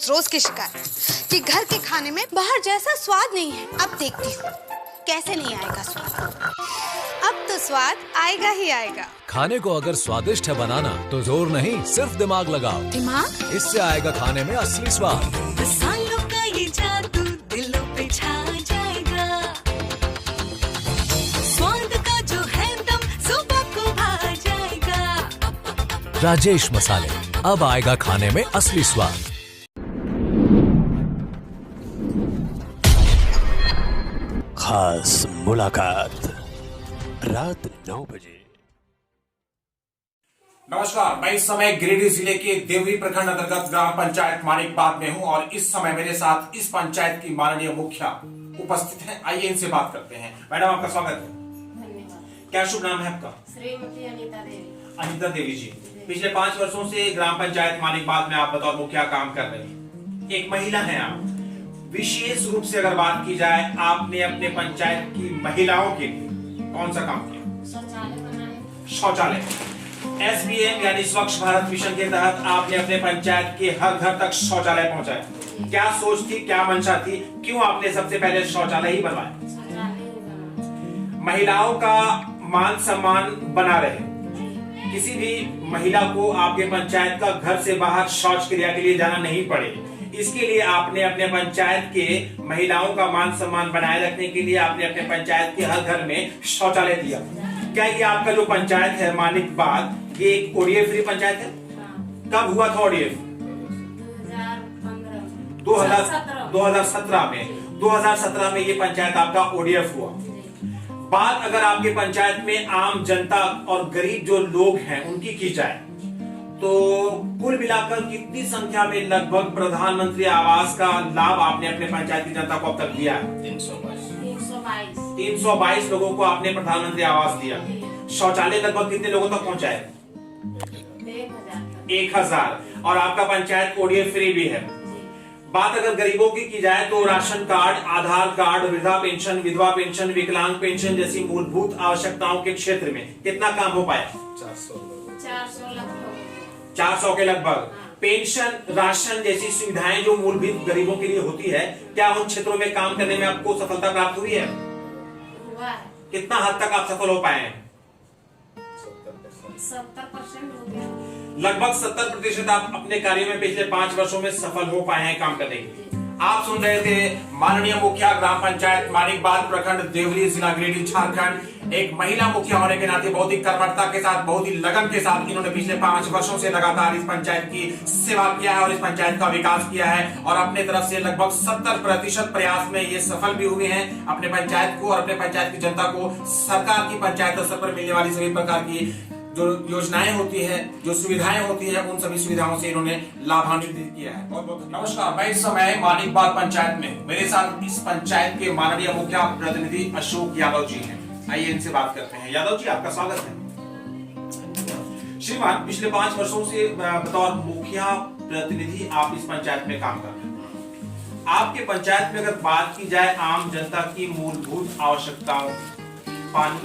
रोज की शिकायत कि घर के खाने में बाहर जैसा स्वाद नहीं है। अब देखती हूँ कैसे नहीं आएगा स्वाद। अब तो स्वाद आएगा ही आएगा। खाने को अगर स्वादिष्ट है बनाना तो जोर नहीं सिर्फ दिमाग लगाओ। दिमाग? इससे आएगा खाने में असली स्वाद। मसालों का ये जादू दिलों पे छा जाएगा। स्वाद का जो है दम सुबह को भा जाएगा। राजेश मसाले, अब आएगा खाने में असली स्वाद। खास मुलाकात रात 9 बजे। नमस्कार, मैं इस समय गिरिडीह जिले के देवरी प्रखंड अंतर्गत ग्राम पंचायत मानिकबाग में हूं और इस समय मेरे साथ इस पंचायत की माननीय मुखिया उपस्थित हैं। आइए इनसे बात करते हैं। मैडम, आपका स्वागत है। धन्यवाद। क्या शुभ नाम है आपका? श्रीमती अनीता देवी। अनीता देवी जी, पिछले 5 वर्षों से ग्राम पंचायत मानिकबाग में आप बतौर मुखिया काम कर रही हैं। एक महिला हैं आप। विशेष रूप से अगर बात की जाए, आपने अपने पंचायत की महिलाओं के लिए कौन सा काम किया? शौचालय बनाए। शौचालय। SBM यानी स्वच्छ भारत मिशन के तहत आपने अपने पंचायत के हर घर तक शौचालय पहुंचाया। क्या सोच थी, क्या मंशा थी, क्यों आपने सबसे पहले शौचालय ही बनवाया? शौचालय ही बनाए। महिलाओं का मान सम्मान बना रहे। किसी भी महिला को आपके पंचायत का घर से बाहर शौच क्रिया के लिए जाना नहीं पड़े, इसके लिए आपने अपने पंचायत के महिलाओं का मान सम्मान बनाए रखने के लिए आपने अपने पंचायत के हर घर में शौचालय दिया। क्या ये आपका जो पंचायत है मानिकबाग, ये एक ODF फ्री पंचायत है? कब हुआ था ODF? 2017 में। 2017 में ये पंचायत आपका ODF हुआ। बात अगर आपके पंचायत में आम जनता और गरीब जो लोग हैं उनकी की जाए तो कुल मिलाकर कितनी संख्या में लगभग प्रधानमंत्री आवास का लाभ आपने अपने पंचायत की जनता को अब तक दिया है? 322 लोगों को आपने प्रधानमंत्री आवास दिया। शौचालय लगभग कितने लोगों तक पहुंचाए? 1000। और आपका पंचायत ODF फ्री भी है। बात अगर गरीबों की जाए तो राशन कार्ड, आधार कार्ड, वृद्धा पेंशन, विधवा पेंशन, विकलांग पेंशन जैसी मूलभूत आवश्यकताओं के क्षेत्र में कितना काम हो पाया? 400 के लगभग। पेंशन, राशन जैसी सुविधाएं जो मूलभूत गरीबों के लिए होती है, क्या उन क्षेत्रों में काम करने में आपको सफलता प्राप्त हुई है? कितना हद तक आप सफल हो पाए हैं? 70% हो गया। लगभग 70% आप अपने कार्य में पिछले 5 वर्षों में सफल हो पाए हैं काम करने के लिए। आप सुन रहे थे माननीय मुखिया ग्राम पंचायत मानिकबाग प्रखंड देवरी जिला गिरिडीह झारखंड। एक महिला मुखिया होने के नाते बहुत ही कर्मठता के साथ, बहुत ही लगन के साथ इन्होंने पिछले 5 वर्षों से लगातार इस पंचायत की सेवा किया है और इस पंचायत का विकास किया है और अपने तरफ से लगभग 70% प्रयास में ये सफल भी हुए हैं। अपने पंचायत को और अपने पंचायत की जनता को सरकार की पंचायत स्तर पर मिलने वाली सभी प्रकार की जो योजनाएं होती है, जो सुविधाएं होती है, उन सभी सुविधाओं से इन्होंने लाभान्वित किया है। बहुत बहुत नमस्कार, मैं इस समय मानिकबाग पंचायत में, मेरे साथ इस पंचायत के माननीय मुखिया प्रतिनिधि अशोक यादव जी हैं। आइए इनसे बात करते हैं। यादव जी, आपका स्वागत है। श्रीमान, पिछले 5 वर्षों से बतौर मुखिया प्रतिनिधि आप इस पंचायत में काम कर रहे हैं। आपके पंचायत में अगर बात की जाए आम जनता की मूलभूत आवश्यकताओं, पानी,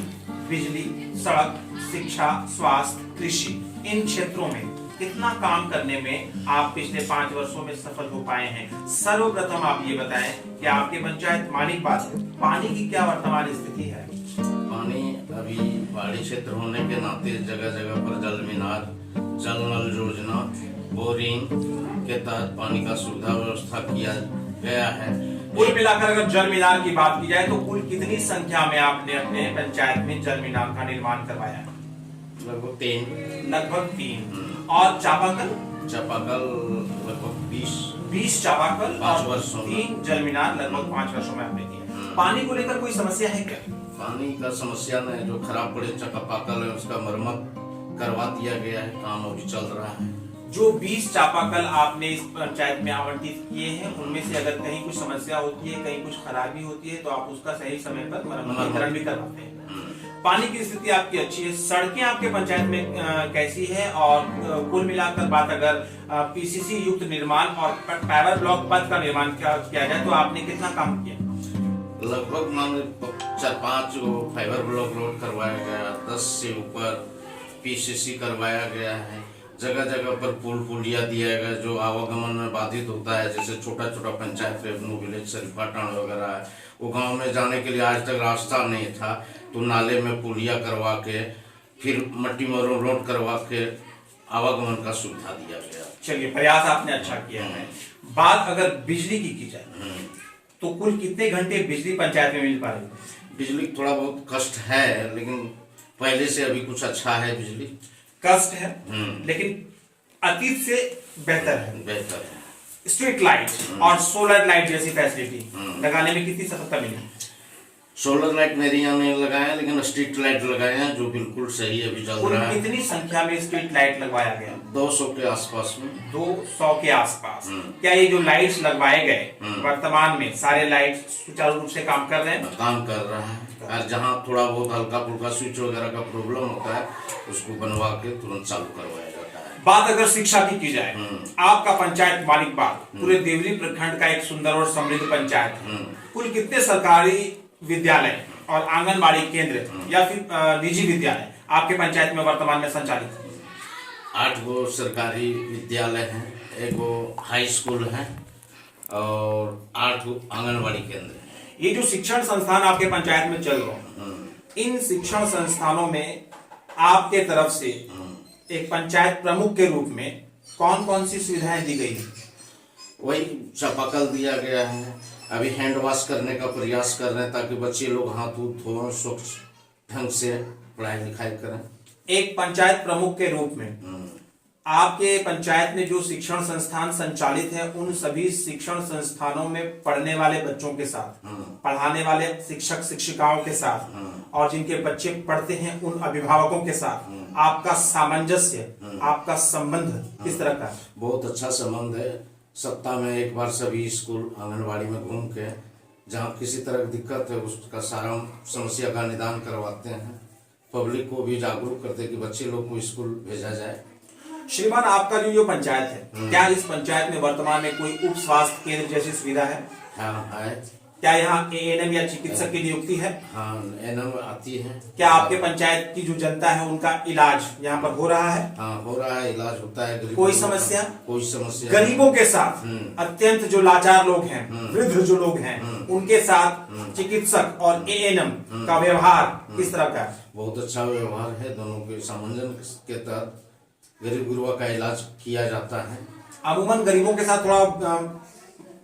बिजली, सड़क, शिक्षा, स्वास्थ्य, कृषि, इन क्षेत्रों में कितना काम करने में आप पिछले 5 वर्षों में सफल हो पाए हैं? सर्वप्रथम आप ये बताएं कि आपके पंचायत मानिकबाग में पानी की क्या वर्तमान स्थिति है? पानी अभी पहाड़ी क्षेत्र होने के नाते जगह जगह पर जल मीनार, जल नल योजना, बोरिंग के तहत पानी का सुविधा व्यवस्था किया गया है। कुल मिलाकर अगर जल मीनार की बात की जाए तो कुल कितनी संख्या में आपने अपने पंचायत में जल मीनार का निर्माण करवाया है? लगभग 3। लगभग 3। और चापाकल लगभग 20 चापाकल 5 वर्षों में। 3 जल मीनार लगभग 5 वर्षों में आपने दिया। पानी को लेकर कोई समस्या है क्या? पानी का समस्या नहीं, जो खराब पड़े चापाकल है उसका मरम्मत करवा दिया गया है, काम अभी चल रहा है। जो 20 चापाकल आपने इस पंचायत में आवंटित किए हैं, उनमें से अगर कहीं कुछ समस्या होती है, कहीं कुछ खराबी होती है, तो आप उसका सही समय पर मरम्मतीकरण भी करवाते हैं। पानी की स्थिति आपकी अच्छी है। सड़कें आपके पंचायत में कैसी है? और कुल मिलाकर बात अगर PCC युक्त निर्माण और पावर ब्लॉक पथ का निर्माण किया जाए तो आपने कितना काम किया? लगभग 4-5 फाइबर ब्लॉक रोड करवाया गया, 10 से ऊपर PCC करवाया गया है। जगह जगह पर पुलिया दिया गया जो आवागमन में बाधित होता है, जैसे छोटा छोटा पंचायत रेवन्यू विलेज शरीफाटाण वगैरह है, वो गांव में जाने के लिए आज तक रास्ता नहीं था, तो नाले में पुलिया करवा के फिर मट्टी मरोड़ रोड करवा के आवागमन का सुविधा दिया गया। चलिए, प्रयास आपने अच्छा किया है। बात अगर बिजली की जाए तो कुल कितने घंटे बिजली पंचायत में मिल पा रही है? बिजली थोड़ा बहुत कष्ट है, लेकिन पहले से अभी कुछ अच्छा है। बिजली कष्ट है लेकिन अतीत से बेहतर है। बेहतर है। स्ट्रीट लाइट और सोलर लाइट जैसी फैसिलिटी लगाने में कितनी सफलता मिली? सोलर लाइट मेरे यहाँ नहीं लगाए हैं, लेकिन स्ट्रीट लाइट लगाए हैं जो बिल्कुल सही अभी चल रहा है। कितनी संख्या में स्ट्रीट लाइट लगवाया गया? 200 के आसपास में। 200 के आसपास। क्या ये जो लाइट्स लगवाए गए वर्तमान में सारे लाइट सुचारू रूप से काम कर रहे हैं? काम कर रहा है, और जहाँ थोड़ा बहुत हल्का फुल्का स्विच वगैरह का प्रॉब्लम होता है उसको बनवा के तुरंत चालू करवाया जाता है। बात अगर शिक्षा की जाए, आपका पंचायत मानिक बाग पूरे देवली प्रखंड का एक सुंदर और समृद्ध पंचायत है। कुल कितने सरकारी विद्यालय और आंगनबाड़ी केंद्र या फिर निजी विद्यालय आपके पंचायत में वर्तमान में संचालित है? 8 गो सरकारी विद्यालय हैं, 1 गो हाई स्कूल है और 8 गो आंगनबाड़ी केंद्र है। ये जो शिक्षण संस्थान आपके पंचायत में चल रहे हैं, इन शिक्षण संस्थानों में आपके तरफ से एक पंचायत प्रमुख के रूप में कौन कौन सी सुविधाएं दी गई है? वही चापाकल दिया गया है, अभी हैंड वॉश करने का प्रयास कर रहे हैं ताकि बच्चे लोग हाथ धोएं, स्वच्छ ढंग से पढ़ाई लिखाई करें। एक पंचायत प्रमुख के रूप में आपके पंचायत में जो शिक्षण संस्थान संचालित है, उन सभी शिक्षण संस्थानों में पढ़ने वाले बच्चों के साथ, पढ़ाने वाले शिक्षक शिक्षिकाओं के साथ और जिनके बच्चे पढ़ते हैं उन अभिभावकों के साथ आपका सामंजस्य, आपका संबंध किस तरह का? बहुत अच्छा संबंध है। सप्ताह में एक बार सभी स्कूल आंगनबाड़ी में घूम के जहाँ किसी तरह की दिक्कत है उसका सारा समस्या का निदान करवाते हैं, पब्लिक को भी जागरूक करते कि बच्चे लोग को स्कूल भेजा जाए। श्रीमान, आपका जो पंचायत है, क्या इस पंचायत में वर्तमान में कोई उप स्वास्थ्य केंद्र जैसी सुविधा है? हाँ है। क्या यहाँ एएनएम या चिकित्सक की नियुक्ति है? हाँ, एएनएम आती है। क्या आपके पंचायत की जो जनता है उनका इलाज यहाँ पर हो रहा है? हाँ, हो रहा है, इलाज होता है। कोई समस्या? कोई समस्या। गरीबों के साथ, अत्यंत जो लाचार लोग हैं, वृद्ध जो लोग हैं, उनके साथ चिकित्सक और एएनएम का व्यवहार किस तरह का है? बहुत अच्छा व्यवहार है, दोनों के सामंजस्य के तहत गरीब गुरुआ का इलाज किया जाता है। अमूमन गरीबों के साथ थोड़ा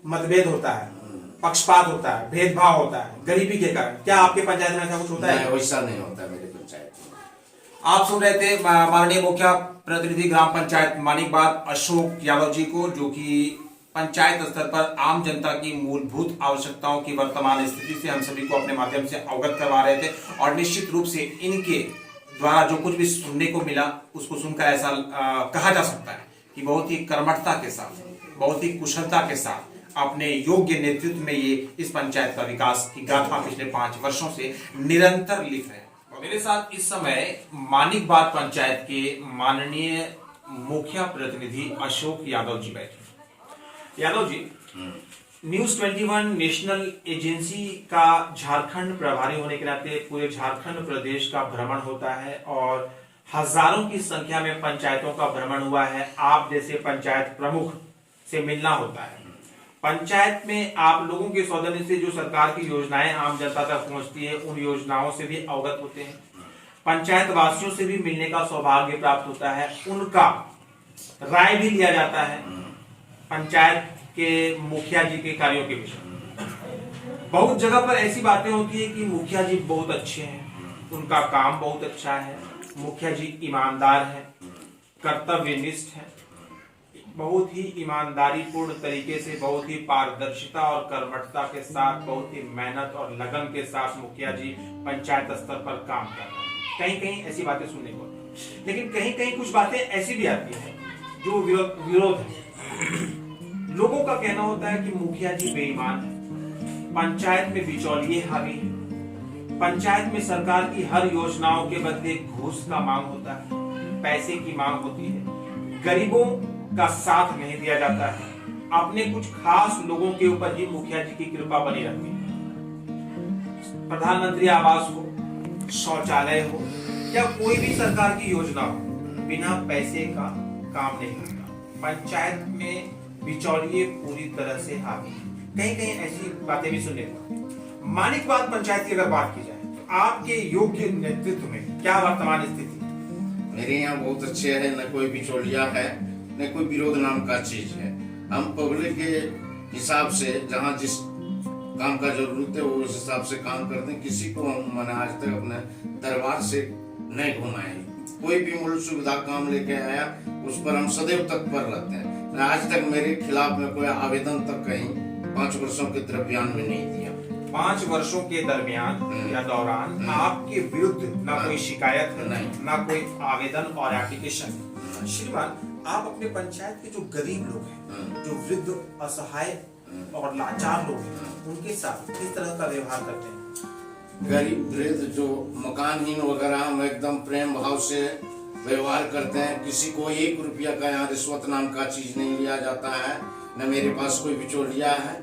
मतभेद होता है, पक्षपात होता है, भेदभाव होता है गरीबी के कारण। क्या आपके पंचायत में ऐसा कुछ होता है? वैसा नहीं होता मेरे पंचायत में। आप सुन रहे थे माननीय मुखिया प्रतिनिधि ग्राम पंचायत मानिकबाग अशोक यादव जी को, जो कि पंचायत स्तर पर आम जनता की मूलभूत आवश्यकताओं की वर्तमान स्थिति से हम सभी को अपने माध्यम से अवगत करवा रहे थे। और निश्चित रूप से इनके द्वारा जो कुछ भी सुनने को मिला उसको सुनकर ऐसा कहा जा सकता है कि बहुत ही कर्मठता के साथ, बहुत ही कुशलता के साथ अपने योग्य नेतृत्व में ये इस पंचायत का विकास की गाथा पिछले 5 वर्षों से निरंतर लिख रहे हैं। मेरे साथ इस समय मानिकबाग पंचायत के माननीय मुखिया प्रतिनिधि अशोक यादव जी बैठे। Yadav ji, news 21 national agency का झारखंड प्रभारी होने के नाते पूरे झारखंड प्रदेश का भ्रमण होता है और हजारों की संख्या में पंचायतों का भ्रमण हुआ है। आप जैसे पंचायत प्रमुख से मिलना होता है। पंचायत में आप लोगों के सौजन्य से जो सरकार की योजनाएं आम जनता तक पहुंचती है, उन योजनाओं से भी अवगत होते हैं। पंचायत वासियों से भी मिलने का सौभाग्य प्राप्त होता है, उनका राय भी लिया जाता है पंचायत के मुखिया जी के कार्यों के विषय। बहुत जगह पर ऐसी बातें होती है कि मुखिया जी बहुत अच्छे हैं, उनका काम बहुत अच्छा है, मुखिया जी ईमानदार हैं, कर्तव्यनिष्ठ हैं, बहुत ही ईमानदारी पूर्ण तरीके से, बहुत ही पारदर्शिता और कर्मठता के साथ, बहुत ही मेहनत और लगन के साथ मुखिया जी पंचायत स्तर पर काम कर रहे हैं। कहीं कहीं ऐसी बातें सुनने को, लेकिन कहीं कहीं कुछ बातें ऐसी भी आती हैं जो विरोध है। लोगों का कहना होता है कि मुखिया जी बेईमान है, पंचायत में बिचौलिए हावी है, पंचायत में सरकार की हर योजनाओं के बदले घूस का मांग होता है, पैसे की मांग होती है, गरीबों का साथ नहीं दिया जाता है, अपने कुछ खास लोगों के ऊपर ही मुखिया जी की कृपा बनी रहती है। प्रधानमंत्री आवास हो, शौचालय हो या कोई भी सरकार की योजना हो, बिना पैसे का, काम नहीं होता। पंचायत में बिचौलिए पूरी तरह से हावी, कहीं कहीं ऐसी बातें भी सुनने को। मानिकबाद पंचायत की अगर बात की जाए तो आपके योग्य नेतृत्व में क्या वर्तमान स्थिति? मेरे यहाँ बहुत अच्छे है, न कोई बिचौलिया है न कोई विरोध नाम का चीज है। हम पब्लिक के हिसाब से जहाँ जिस काम का जरूरत है वो उस हिसाब से काम करते हैं। किसी को हम मैंने आज तक अपने दरबार से नहीं घुमाए। कोई भी मूल सुविधा काम लेके आया उस पर हम सदैव तत्पर रहते हैं। आज तक मेरे खिलाफ में कोई आवेदन तक कहीं 5 वर्षों के दरमियान में नहीं दिया। 5 वर्षों के दरमियान या दौरान आपके विरुद्ध ना कोई शिकायत है, नहीं, ना कोई आवेदन और एप्लीकेशन। श्रीमान, आप अपने पंचायत के जो गरीब लोग हैं, जो वृद्ध, असहाय और लाचार लोग हैं, उनके साथ किस तरह का व्यवहार करते हैं? गरीब वृद्ध जो मकानहीन वगैरह हम एकदम प्रेम भाव से व्यवहार करते हैं। किसी को 1 रुपया का यहाँ रिश्वत नाम का चीज नहीं लिया जाता है, न मेरे पास कोई बिचौलिया है।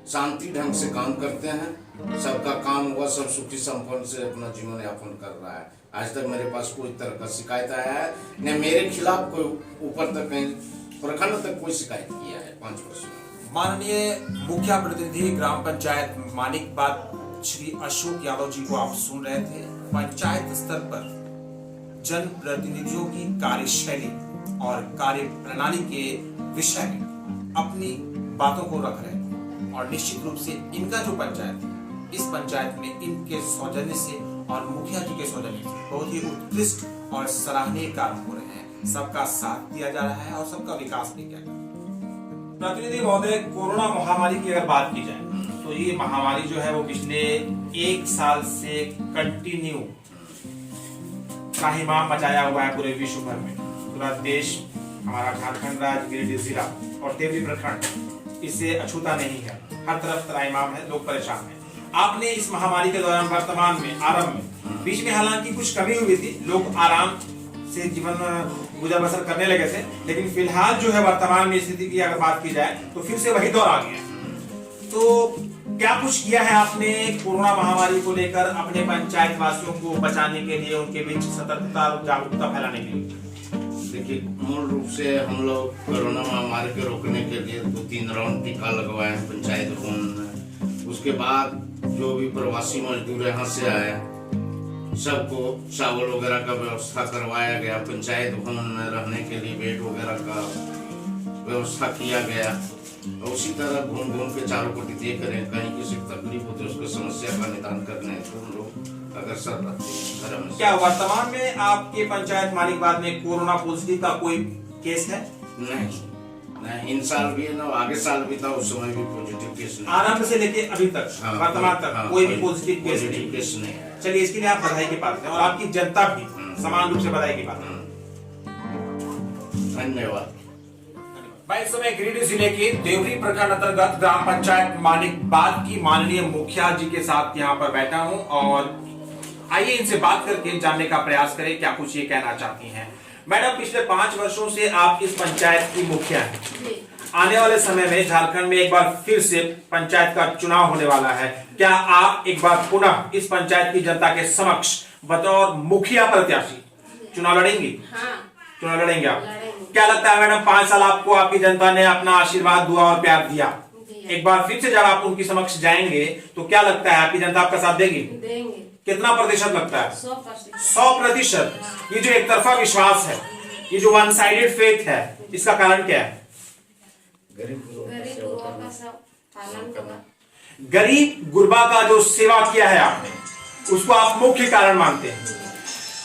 शांति ढंग से काम करते हैं, सबका काम हुआ, सब सुखी संपन्न से अपना जीवन यापन कर रहा है। आज तक मेरे पास कोई तरह का शिकायत आया है न मेरे खिलाफ कोई ऊपर तक कहीं प्रखंड तक कोई शिकायत किया है 5 वर्षों में। माननीय मुखिया प्रतिनिधि ग्राम पंचायत मानिकबाद श्री अशोक यादव जी को आप सुन रहे थे। पंचायत स्तर पर जन प्रतिनिधियों की कार्यशैली और कार्य प्रणाली के विषय में अपनी बातों को रख रहे थे और निश्चित रूप से इनका जो पंचायत है, इस पंचायत में इनके सौजन्य से और मुखिया जी के सौजन्य से बहुत ही उत्कृष्ट और सराहनीय कार्य हो रहे हैं। सबका साथ दिया जा रहा है और सबका विकास भी किया जा रहा है। प्रतिनिधि महोदय, कोरोना महामारी की अगर बात की जाए तो ये महामारी जो है वो पिछले 1 साल से कंटिन्यू त्राहिमाम मचाया हुआ है पूरे विश्व भर में। पूरा देश, हमारा झारखंड राज्य, गिरिडीह जिला और देवरी प्रखंड इससे अछूता नहीं है। हर तरफ त्राहिमाम है, लोग परेशान हैं। आपने इस महामारी के दौरान वर्तमान में आरंभ में बीच में हालांकि कुछ कमी हुई थी, लोग आराम से जीवन गुजर बसर करने लगे थे, लेकिन फिलहाल जो है वर्तमान में स्थिति की अगर बात की जाए तो फिर से वही दौर आ गया। तो क्या कुछ किया है आपने कोरोना महामारी को लेकर अपने पंचायत वासियों को बचाने के लिए, उनके बीच सतर्कता और जागरूकता फैलाने के लिए? देखिए, मूल रूप से हम लोग कोरोना महामारी को रोकने के लिए 2-3 राउंड टीका लगवाए हैं पंचायत भवन में। उसके बाद जो भी प्रवासी मजदूर यहाँ से आए सबको चावल वगैरह का व्यवस्था करवाया गया। पंचायत भवन में रहने के लिए बेड वगैरह का व्यवस्था किया गया। और उसी तरह घूम घूम के चारों को देख रहे हैं, कहीं किसी को तकलीफ होती है उसको समस्या का निदान करने तो हम लोग अग्रसर रहते हैं। क्या वर्तमान में आपके पंचायत मानिकबाद में कोरोना पॉजिटिव का कोई केस है? नहीं, इन साल भी है ना, आगे साल भी था, उस समय भी पॉजिटिव केस नहीं। आरंभ से लेके अभी तक वर्तमान तक कोई भी पॉजिटिव केस नहीं है। चलिए, इसके लिए आप बधाई के पात्र हैं और आपकी जनता भी समान रूप से बधाई के पात्र है। धन्यवाद। मैं इस समय गिरिडीह जिले के देवरी प्रखंड अंतर्गत ग्राम पंचायत मानिकबाद की माननीय मुखिया जी के साथ यहाँ पर बैठा हूँ और आइए इनसे बात करके जानने का प्रयास करें क्या कुछ ये कहना चाहती हैं। मैडम, पिछले 5 वर्षों से आप इस पंचायत की मुखिया हैं। आने वाले समय में झारखंड में एक बार फिर से पंचायत का चुनाव होने वाला है। क्या आप एक बार पुनः इस पंचायत की जनता के समक्ष बतौर मुखिया प्रत्याशी चुनाव लड़ेंगी? हाँ, चुनाव लड़ेंगे आप? लड़ेंगे। क्या लगता है मैडम, 5 साल आपको आपकी जनता ने अपना आशीर्वाद, दुआ और प्यार दिया। एक बार फिर से जब आप उनकी समक्ष जाएंगे तो क्या लगता है आपकी जनता आपका साथ देगी? देंगे। कितना प्रतिशत लगता है? 100%। 100%। ये जो एक तरफा विश्वास है, ये जो वन साइडेड फेथ है, इसका कारण क्या है? गरीब गुरुओं का सब पालन होगा। गरीब गुरबा का जो सेवा किया है आपने, उसको आप मुख्य कारण मानते हैं।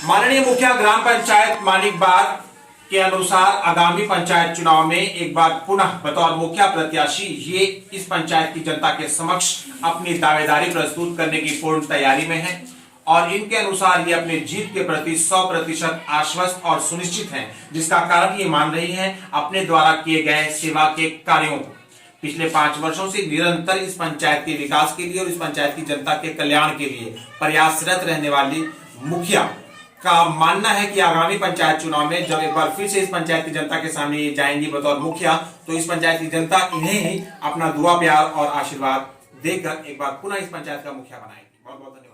माननीय मुखिया ग्राम पंचायत मानिकबाद के अनुसार आगामी पंचायत चुनाव में एक बार पुनः बतौर मुखिया प्रत्याशी ये इस पंचायत की जनता के समक्ष अपनी दावेदारी प्रस्तुत करने की पूर्ण तैयारी में है और इनके अनुसार ये अपने जीत के प्रति 100% आश्वस्त और सुनिश्चित हैं, जिसका कारण ये मान रही हैं अपने द्वारा किए गए सेवा के कार्यों को। पिछले 5 वर्षों से निरंतर इस पंचायत के विकास के लिए और इस पंचायत की जनता के कल्याण के लिए प्रयासरत रहने वाली मुखिया का मानना है कि आगामी पंचायत चुनाव में जब एक बार फिर से इस पंचायत की जनता के सामने ये जाएंगी बतौर मुखिया, तो इस पंचायत की जनता इन्हें ही अपना दुआ, प्यार और आशीर्वाद देकर एक बार पुनः इस पंचायत का मुखिया बनाएगी। बहुत बहुत धन्यवाद।